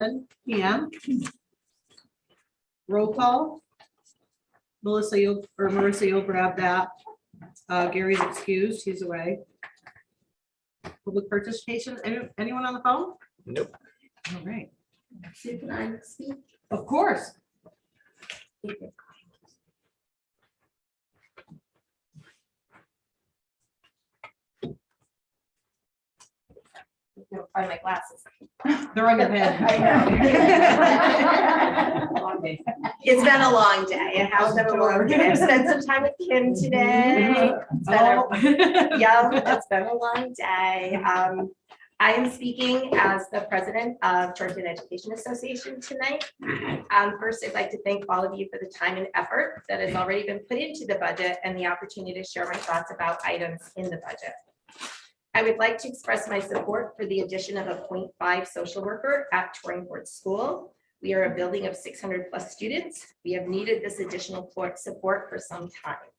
10 p.m. Roll call. Melissa, Marissa, you'll grab that. Gary's excused, he's away. Public participation, anyone on the phone? Nope. All right, Sue, can I speak? of course. No, find my glasses. They're on your head. Long day. It's been a long day. It has been a long day. I've spent some time with Kim today. It's been it's been a long day. I am speaking as the president of Torrington Education Association tonight. First, I'd like to thank all of you for the time and effort that has already been put into the budget and the opportunity to share my thoughts about items in the budget. I would like to express my support for the addition of a 0.5 social worker at Torrington School. We are a building of 600 plus students. We have needed this additional support for some time.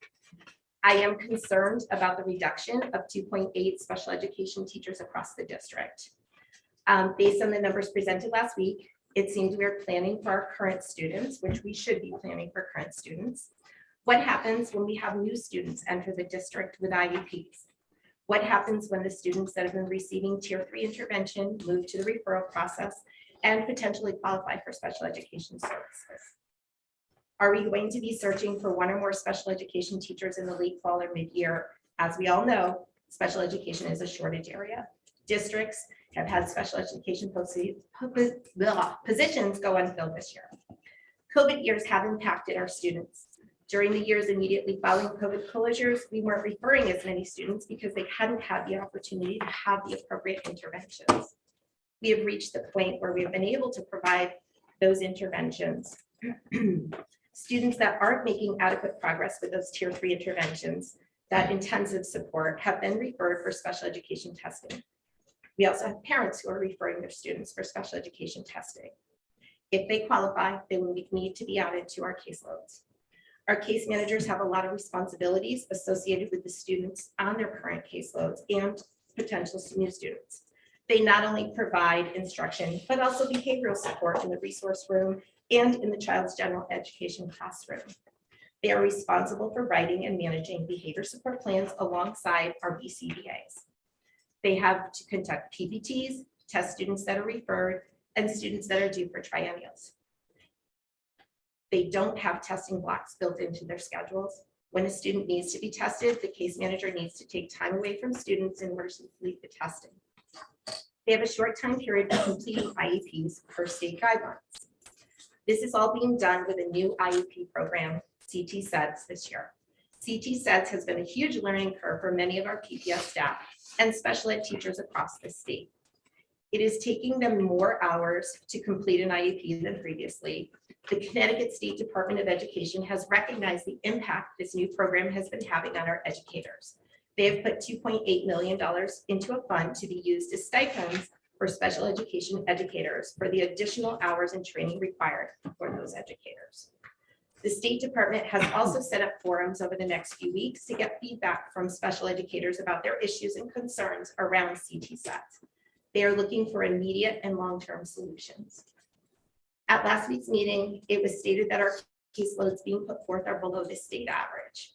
I am concerned about the reduction of 2.8 special education teachers across the district. Based on the numbers presented last week, it seems we are planning for our current students, which we should be planning for current students. What happens when we have new students enter the district with IEPs? What happens when the students that have been receiving tier 3 intervention move to the referral process and potentially qualify for special education services? Are we going to be searching for one or more special education teachers in the late fall or mid-year? As we all know, special education is a shortage area. Districts have had special education positions go unfilled this year. COVID years have impacted our students. During the years immediately following COVID closures, we weren't referring as many students because they hadn't had the opportunity to have the appropriate interventions. We have reached the point where we have been able to provide those interventions. Students that aren't making adequate progress with those tier 3 interventions, that intensive support, have been referred for special education testing. We also have parents who are referring their students for special education testing. If they qualify, they will need to be added to our caseloads. Our case managers have a lot of responsibilities associated with the students on their current caseloads and potential new students. They not only provide instruction, but also behavioral support in the resource room and in the child's general education classroom. They are responsible for writing and managing behavior support plans alongside our BCBAs. They have to conduct PPTs, test students that are referred, and students that are due for triennials. They don't have testing blocks built into their schedules. When a student needs to be tested, the case manager needs to take time away from students in order to complete the testing. They have a short time period for completing IEPs per state guidelines. This is all being done with a new IEP program, CT SEDS, this year. CT SEDS has been a huge learning curve for many of our PPS staff and special ed teachers across the state. It is taking them more hours to complete an IEP than previously. The Connecticut State Department of Education has recognized the impact this new program has been having on our educators. They have put $2.8 million into a fund to be used as stipends for special education educators for the additional hours and training required for those educators. The State Department has also set up forums over the next few weeks to get feedback from special educators about their issues and concerns around CT SEDS. They are looking for immediate and long-term solutions. At last week's meeting, it was stated that our caseloads being put forth are below the state average.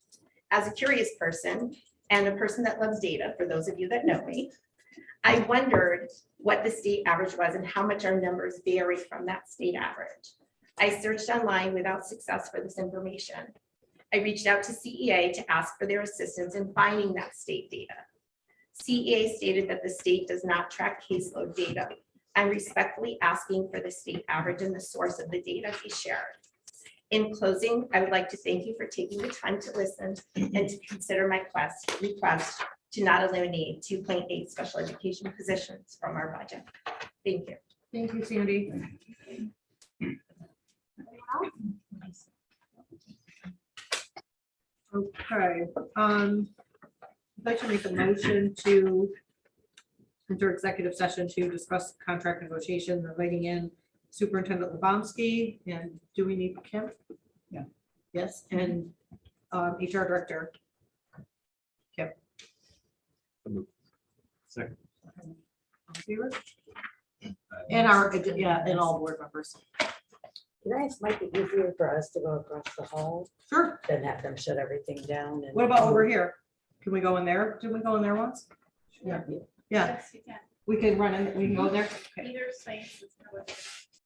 As a curious person and a person that loves data, for those of you that know me, I wondered what the state average was and how much our numbers vary from that state average. I searched online without success for this information. I reached out to CEA to ask for their assistance in finding that state data. CEA stated that the state does not track caseload data. I'm respectfully asking for the state average and the source of the data be shared. In closing, I would like to thank you for taking the time to listen and to consider my request to not eliminate 2.8 special education positions from our budget. Thank you. Thank you, Sandy. Okay, I'd like to make a motion to enter executive session to discuss contract negotiation, relating in Superintendent Lebomsky, and do we need Kim? Yeah. Yes, and HR Director. Kim. Second. All in favor? And and all board members. You guys might be easier for us to go across the hall Sure. than have them shut everything down. And What about over here? Can we go in there? Did we go in there once? Yeah. Yeah, Yes, you can. we can run in, we can go there. Okay. Either space is.